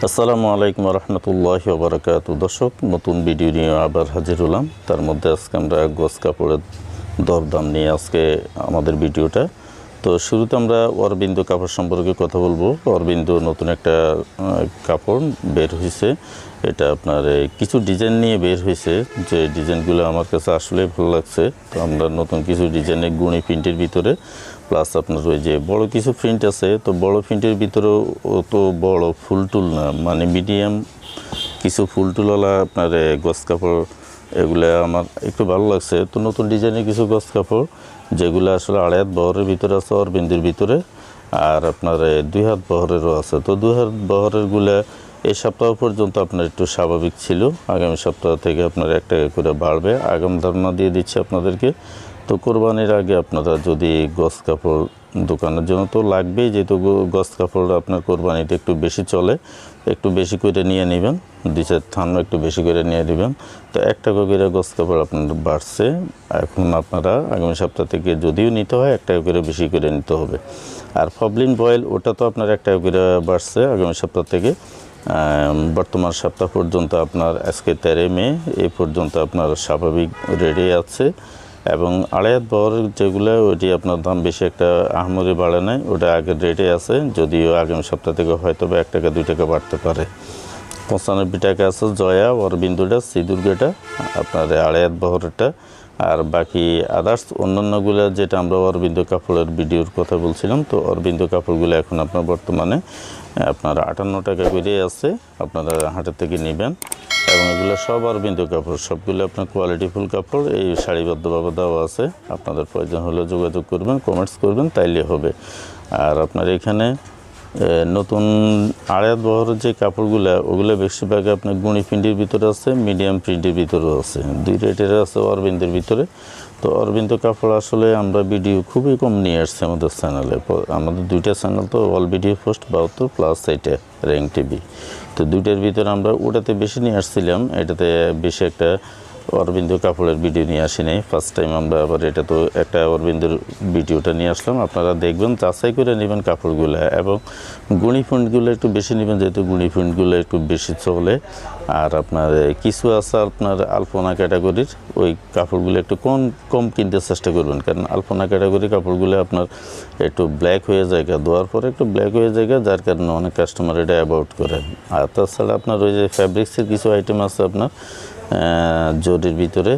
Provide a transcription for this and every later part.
আসসালামু আলাইকুম রহমতুল্লাহি ওয়া বারাকাতুহু। দর্শক, নতুন ভিডিও নিয়ে আবার হাজির হলাম। তার মধ্যে আজকে আমরা গজ কাপড়ের দরদাম নিয়ে আজকে আমাদের ভিডিওটা। তো শুরুতে আমরা অরবিন্দু কাপড় সম্পর্কে কথা বলবো। অরবিন্দু নতুন একটা কাপড় বের হয়েছে। এটা আপনার কিছু ডিজাইন নিয়ে বের হয়েছে, যে ডিজাইনগুলো আমার কাছে আসলেই ভালো লাগছে। তো আমরা নতুন কিছু ডিজাইনের গুণী প্রিন্টের ভিতরে প্লাস আপনার ওই যে বড় কিছু প্রিন্ট আছে। তো বড় প্রিন্টের ভিতরেও তো বড় ফুল টুল না, মানে মিডিয়াম কিছু ফুল টুলওয়ালা আপনার গজ কাপড়, এগুলো আমার একটু ভালো লাগছে। তো নতুন ডিজাইনের কিছু গজ কাপড় যেগুলো আসলে 2.5 হাত বহরের ভিতরে আছে অরবিন্দের ভিতরে, আর আপনার 2 হাত বহরেরও আছে। তো 2 হাত বহরেরগুলো এই সপ্তাহ পর্যন্ত আপনার একটু স্বাভাবিক ছিল। আগামী সপ্তাহ থেকে আপনার 1 টাকা করে বাড়বে, আগাম ধারণা দিয়ে দিচ্ছি আপনাদেরকে। তো কোরবানির আগে আপনারা যদি গজ কাপড় দোকানের জন্য তো লাগবেই, যেহেতু গজ কাপড় আপনার কোরবানিতে একটু বেশি চলে, একটু বেশি করে নিয়ে নেবেন, 2-4 থান একটু বেশি করে নিয়ে নেবেন। তো 1 টাকা করে গজ কাপড় আপনার বাড়ছে। এখন আপনারা আগামী সপ্তাহ থেকে যদিও নিতে হয় 1 টাকা করে বেশি করে নিতে হবে। আর ফবলিন বয়েল ওটা তো আপনার 1 টাকা করে বাড়ছে আগামী সপ্তাহ থেকে। বর্তমান সপ্তাহ পর্যন্ত আপনার আজকে 13 মে এই পর্যন্ত আপনার স্বাভাবিক রেটে আছে। এবং 2.5 হাত বহরের যেগুলো ওইটি আপনার দাম বেশি একটা আহামরি বাড়ে নাই, ওটা আগের রেটে আছে। যদিও আগামী সপ্তাহ থেকে হয়তো বা 1 টাকা 2 টাকা বাড়তে পারে। 95 টাকা আছে জয়া অরবিন্দুটা, সিঁদুরগেটা আপনার 2.5 হাত বহরেরটা। আর বাকি আদার্স অন্যান্যগুলো যেটা আমরা অরবিন্দু কাপড়ের ভিডিওর কথা বলছিলাম, তো অরবিন্দু কাপড়গুলো এখন আপনার বর্তমানে আপনার 58 টাকা করে আছে, আপনারা হাটের থেকে নেবেন। এবং এগুলো সব অরবিন্দু কাপড়, সবগুলো আপনার কোয়ালিটিফুল কাপড়। এই সারিবদ্ধভাবে দেওয়া আছে, আপনাদের প্রয়োজন হলে যোগাযোগ করবেন, কমেন্টস করবেন, তাইলে হবে। আর আপনার এখানে নতুন 2.5 হাত বহরের যে কাপড়গুলো, ওগুলো বেশিরভাগ আপনার গুণী প্রিন্টের ভিতরে আছে, মিডিয়াম প্রিন্টের ভিতরেও আছে, 2 রেটের আছে অরবিন্দের ভিতরে। তো অরবিন্দ কাপড় আসলে আমরা ভিডিও খুবই কম নিয়ে আসছি আমাদের চ্যানেলে। আমাদের 2টা চ্যানেল, তো অল ভিডিও পোস্ট 72 প্লাস এটা র্যাঙ্ক টিভি। তো 2টার ভিতরে আমরা ওটাতে বেশি নিয়ে আসছিলাম, এটাতে বেশি একটা অরবিন্দু কাপড়ের ভিডিও নিয়ে আসি নাই। ফার্স্ট টাইম আমরা আবার এটা তো একটা অরবিন্দুর ভিডিওটা নিয়ে আসলাম। আপনারা দেখবেন, যাচাই করে নেবেন কাপড়গুলো, এবং গুণী প্রিন্টগুলো একটু বেশি নেবেন, যেহেতু গুণী প্রিন্টগুলো একটু বেশি চলে। আর আপনার কিছু আছে আপনার আলপনা ক্যাটাগরির, ওই কাপড়গুলো একটু কম কিনতে চেষ্টা করবেন, কারণ আলপনা ক্যাটাগরির কাপড়গুলো আপনার একটু ব্ল্যাক হয়ে যায়, ধোয়ার পরে একটু ব্ল্যাক হয়ে যায়, যার কারণে অনেক কাস্টমার এটা অ্যাভয়েড করে। আর তাছাড়া আপনার ওই যে ফ্যাব্রিক্সের কিছু আইটেম আছে আপনার জরির ভিতরে,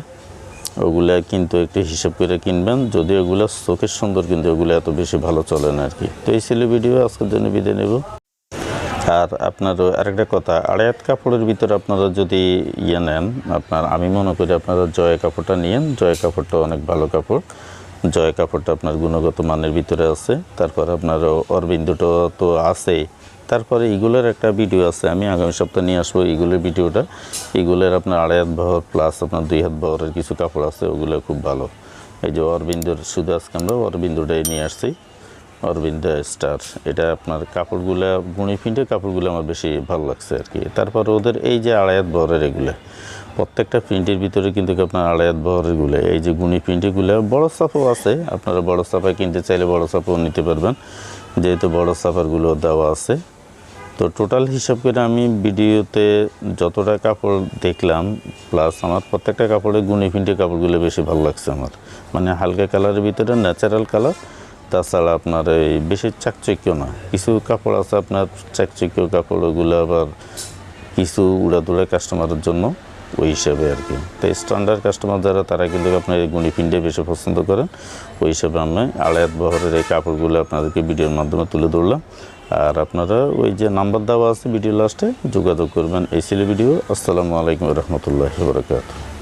ওগুলা কিন্তু একটু হিসাব করে কিনবেন। যদিও ওগুলো চোখের সুন্দর, কিন্তু ওগুলো এত বেশি ভালো চলে না আর কি। তো এই ছিল ভিডিও, আজকের জন্য বিদায় নেব। আর আপনার আরেকটা কথা, 2.5 হাত কাপড়ের ভিতরে আপনারা যদি নেন, আপনার আমি মনে করি আপনারা জয় কাপড়টা নিয়েন। জয় কাপড়টা অনেক ভালো কাপড়। জয় কাপড়টা আপনার গুণগত মানের ভিতরে আছে। তারপর আপনার অরবিন্দুটা তো আছেই। তারপরে ইগুলোর একটা ভিডিও আছে, আমি আগামী সপ্তাহে নিয়ে আসবো ইগুলোর ভিডিওটা। ইগুলোর আপনার 2.5 হাত বহর প্লাস আপনার 2 হাত বহরের কিছু কাপড় আছে, ওগুলো খুব ভালো। এই যে অরবিন্দুর, শুধু আজকে আমরা অরবিন্দুটাই নিয়ে আসছি, অরবিন্দ স্টার। এটা আপনার কাপড়গুলো গুণী প্রিন্টের কাপড়গুলো আমার বেশি ভালো লাগছে আর কি। তারপর ওদের এই যে 2.5 হাত বহরের এগুলো, প্রত্যেকটা প্রিন্টের ভিতরে কিন্তু আপনার 2.5 হাত বহরেরগুলো, এই যে গুণী প্রিন্টেরগুলো, বড় ছাপও আছে। আপনারা বড় ছাপা কিনতে চাইলে বড় ছাপাও নিতে পারবেন, যেহেতু বড় ছাপারগুলো দেওয়া আছে। তো টোটাল হিসাব করে আমি ভিডিওতে যতটা কাপড় দেখলাম, প্লাস আমার প্রত্যেকটা কাপড়ের গুণী প্রিন্টের কাপড়গুলো বেশি ভালো লাগছে আমার, মানে হালকা কালারের ভিতরে ন্যাচারাল কালার। তাছাড়া আপনার এই বেশি চাকচক্য না, কিছু কাপড় আছে আপনার চাকচক্য কাপড়, ওগুলো আবার কিছু উড়াদুড়া কাস্টমারের জন্য ওই হিসাবে আর কি। তো স্ট্যান্ডার্ড কাস্টমার যারা, তারা কিন্তু আপনার এই গুণী প্রিন্টে বেশি পছন্দ করেন। ওই হিসাবে আমি 2.5 হাত বহরের এই কাপড়গুলো আপনাদেরকে ভিডিওর মাধ্যমে তুলে ধরলাম। আর আপনারা ওই যে নাম্বার দেওয়া আছে ভিডিও লাস্টে, যোগাযোগ করবেন। এই ছিল ভিডিও। আসসালামু আলাইকুম রহমতুল্লাহি ওয়া বারাকাতুহু।